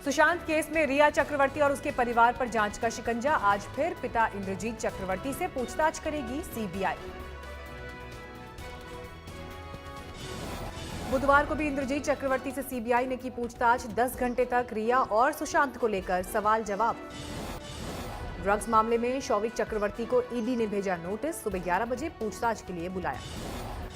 Sushant case में रिया चक्रवर्ती और उसके परिवार पर जांच का शिकंजा। आज फिर पिता इंद्रजीत चक्रवर्ती से पूछताछ करेगी सीबीआई। बुधवार को भी इंद्रजीत चक्रवर्ती से सीबीआई ने की पूछताछ। 10 घंटे तक रिया और सुशांत को लेकर सवाल जवाब। ड्रग्स मामले में शौविक चक्रवर्ती को ईडी ने भेजा नोटिस। सुबह 11 बजे पूछताछ के लिए बुलाया।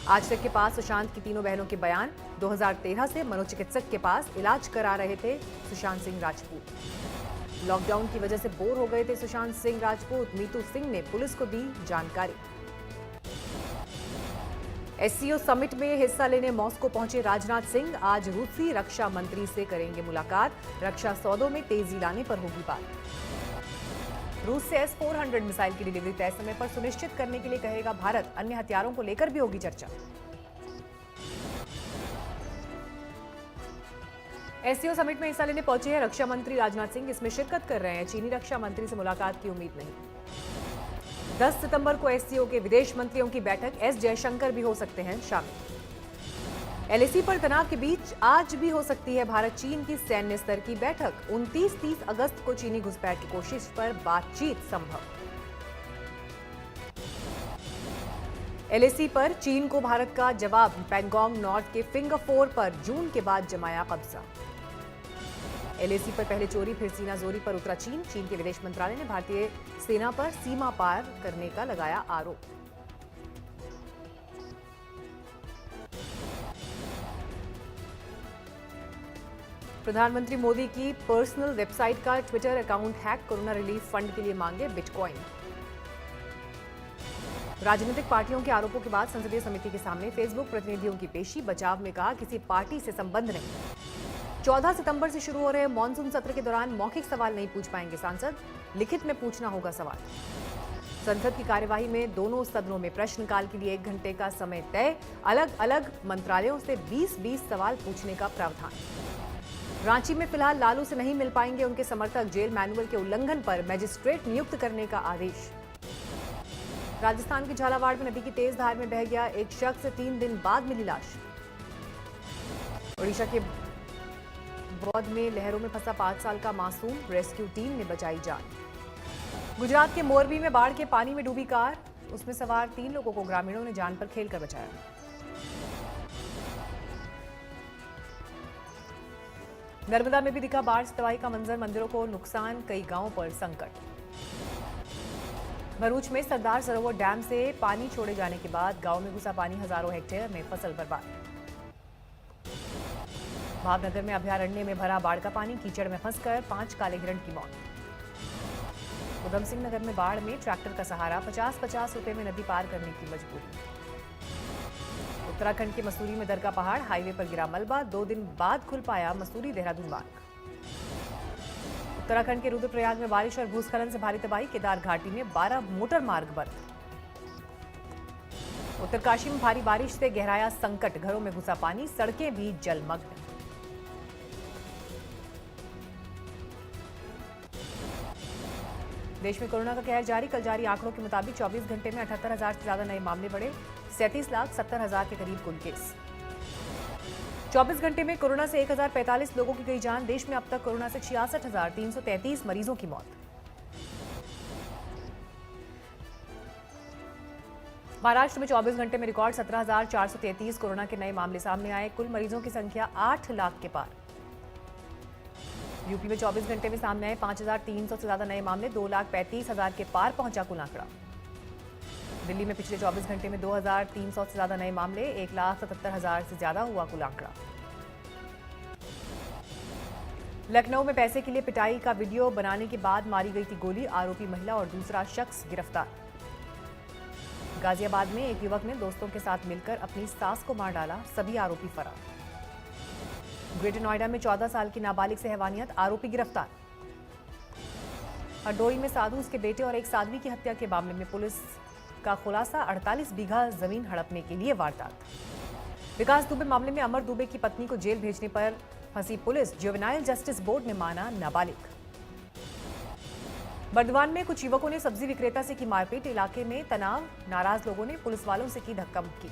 आज तक के पास सुशांत की तीनों बहनों के बयान। 2013 से मनोचिकित्सक के पास इलाज करा रहे थे सुशांत सिंह राजपूत। लॉकडाउन की वजह से बोर हो गए थे सुशांत सिंह राजपूत। मीतू सिंह ने पुलिस को दी जानकारी। एससीओ समिट में हिस्सा लेने मॉस्को पहुंचे राजनाथ सिंह। आज रूसी रक्षा मंत्री से करेंगे मुलाकात। रक्षा सौदों में तेजी लाने पर होगी बात। रूस से S-400 मिसाइल की डिलीवरी तय समय पर सुनिश्चित करने के लिए कहेगा भारत। अन्य हथियारों को लेकर भी होगी चर्चा। एससीओ समिट में हिस्सा लेने पहुंचे हैं रक्षा मंत्री राजनाथ सिंह। इसमें शिरकत कर रहे हैं। चीनी रक्षा मंत्री से मुलाकात की उम्मीद नहीं। 10 सितंबर को एससीओ के विदेश मंत्रियों की बैठक। एस जयशंकर भी हो सकते हैं शामिल। एलएसी पर तनाव के बीच आज भी हो सकती है भारत चीन की सैन्य स्तर की बैठक। 29-30 अगस्त को चीनी घुसपैठ की कोशिश पर बातचीत संभव। एलएसी पर चीन को भारत का जवाब। पैंगोंग नॉर्थ के फिंगर 4 पर जून के बाद जमाया कब्जा। एलएसी पर पहले चोरी फिर सीना जोरी पर उतरा चीन। चीन के विदेश मंत्रालय ने भारतीय सेना पर सीमा पार करने का लगाया आरोप। प्रधानमंत्री मोदी की पर्सनल वेबसाइट का Twitter account hack. Corona relief fund के लिए मांगे बिटकॉइन। राजनीतिक पार्टियों के आरोपों के बाद संसदीय समिति के सामने फेसबुक प्रतिनिधियों की पेशी। बचाव में कहा किसी पार्टी से संबंध नहीं। 14 सितंबर से शुरू हो रहे मॉनसून सत्र के दौरान मौखिक सवाल नहीं पूछ पाएंगे सांसद। लिखित में पूछना होगा सवाल। संसद की कार्यवाही में दोनों सदनों में प्रश्नकाल के लिए 1 घंटे का समय तय। अलग अलग मंत्रालयों से 20-20 सवाल पूछने का प्रावधान। रांची में फिलहाल लालू से नहीं मिल पाएंगे उनके समर्थक। जेल मैनुअल के उल्लंघन पर मजिस्ट्रेट नियुक्त करने का आदेश। राजस्थान के झालावाड़ में नदी की तेज धार में बह गया एक शख्स। 3 दिन बाद मिली लाश। ओडिशा के बौद्ध में लहरों में फंसा 5 साल का मासूम। रेस्क्यू टीम ने बचाई जान। गुजरात के मोरबी में बाढ़ के पानी में डूबी कार। उसमें सवार 3 लोगों को ग्रामीणों ने जान पर खेलकर बचाया। नर्मदा में भी दिखा बाढ़ से तबाही का मंजर। मंदिरों को नुकसान, कई गांवों पर संकट। भरूच में सरदार सरोवर डैम से पानी छोड़े जाने के बाद गांव में घुसा पानी। हजारों हेक्टेयर में फसल बर्बाद। भावनगर में अभयारण्य में भरा बाढ़ का पानी। कीचड़ में फंसकर 5 काले हिरण की मौत। उधम सिंह नगर में बाढ़ में ट्रैक्टर का सहारा। 50-50 रुपए में नदी पार करने की मजबूरी। उत्तराखंड के मसूरी में दरका पहाड़। हाईवे पर गिरा मलबा। 2 दिन बाद खुल पाया मसूरी देहरादून मार्ग। उत्तराखंड के रुद्रप्रयाग में बारिश और भूस्खलन से भारी तबाही। केदार घाटी में 12 मोटर मार्ग बंद। उत्तरकाशी में भारी बारिश से गहराया संकट। घरों में घुसा पानी। सड़कें भी जलमग्न। देश में कोरोना का कहर जारी। कल जारी आंकड़ों के मुताबिक 24 घंटे में 78,000 से ज्यादा नए मामले बढ़े। 37,70,000 के करीब कुल केस। 24 घंटे में कोरोना से 1,045 लोगों की गई जान। देश में अब तक कोरोना से 66,333 मरीजों की मौत। महाराष्ट्र में 24 घंटे में रिकॉर्ड 17,433 कोरोना के नए मामले सामने आए। कुल मरीजों की संख्या 8 लाख के पार। यूपी में 24 घंटे में सामने आए 5,300 से ज्यादा नए मामले। 2,35,000 के पार पहुंचा कुल आंकड़ा। दिल्ली में पिछले 24 घंटे में 2,300 से ज्यादा नए मामले। 1,77,000 से ज्यादा हुआ कुल आंकड़ा। लखनऊ में पैसे के लिए पिटाई का वीडियो बनाने के बाद मारी गई थी गोली। आरोपी महिला और दूसरा शख्स गिरफ्तार। गाजियाबाद में एक युवक ने दोस्तों के साथ मिलकर अपनी सास को मार डाला। सभी आरोपी फरार। ग्रेटर नोएडा में 14 साल की नाबालिग से हैवानियत। आरोपी गिरफ्तार। हरदोई में साधु, उसके बेटे और एक साध्वी की हत्या के मामले में पुलिस का खुलासा। 48 बीघा जमीन हड़पने के लिए वारदात। विकास दुबे मामले में अमर दुबे की पत्नी को जेल भेजने पर फंसी पुलिस। जुवेनाइल जस्टिस बोर्ड ने माना नाबालिग। बर्दवान में कुछ युवकों ने सब्जी विक्रेता से की मारपीट। इलाके में तनाव। नाराज लोगों ने पुलिस वालों से की धक्का मुक्की।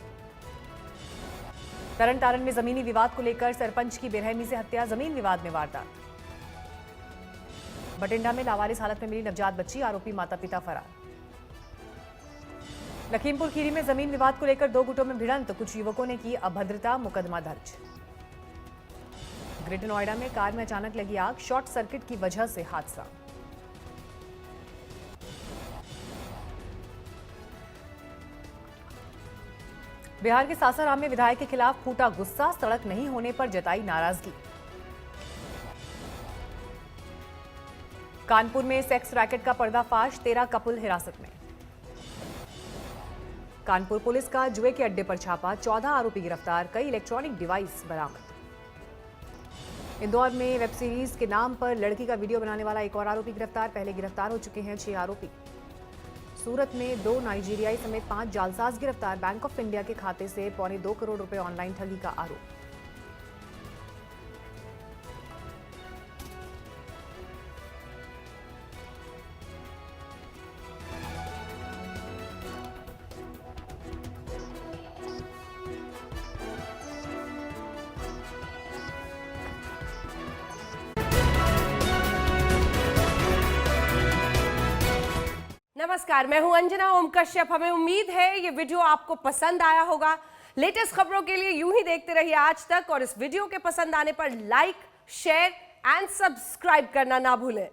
तरन तारण में जमीनी विवाद को लेकर सरपंच की बेरहमी से हत्या। जमीन विवाद में वारदात। बठिंडा में लावारिस हालत में मिली नवजात बच्ची, आरोपी माता पिता फरार। लखीमपुर खीरी में जमीन विवाद को लेकर 2 गुटों में भिड़ंत, कुछ युवकों ने की अभद्रता, मुकदमा दर्ज। ग्रेटर नोएडा में कार में अचानक लगी आग, शॉर्ट सर्किट की वजह से हादसा। बिहार के सासाराम में विधायक के खिलाफ फूटा गुस्सा, सड़क नहीं होने पर जताई नाराजगी। कानपुर में सेक्स रैकेट का पर्दाफाश, 13 कपल हिरासत में। कानपुर पुलिस का जुए के अड्डे पर छापा, 14 आरोपी गिरफ्तार, कई इलेक्ट्रॉनिक डिवाइस बरामद। इंदौर में वेब सीरीज के नाम पर लड़की का वीडियो बनाने वाला एक और आरोपी गिरफ्तार, पहले गिरफ्तार हो चुके हैं 6 आरोपी। सूरत में 2 नाइजीरियाई समेत 5 जालसाज गिरफ्तार, बैंक ऑफ इंडिया के खाते से 2.25 करोड़ रुपए ऑनलाइन ठगी का आरोप। नमस्कार, मैं हूं अंजना ओम कश्यप। हमें उम्मीद है ये वीडियो आपको पसंद आया होगा। लेटेस्ट खबरों के लिए यूं ही देखते रहिए आज तक, और इस वीडियो के पसंद आने पर लाइक, शेयर एंड सब्सक्राइब करना ना भूलें।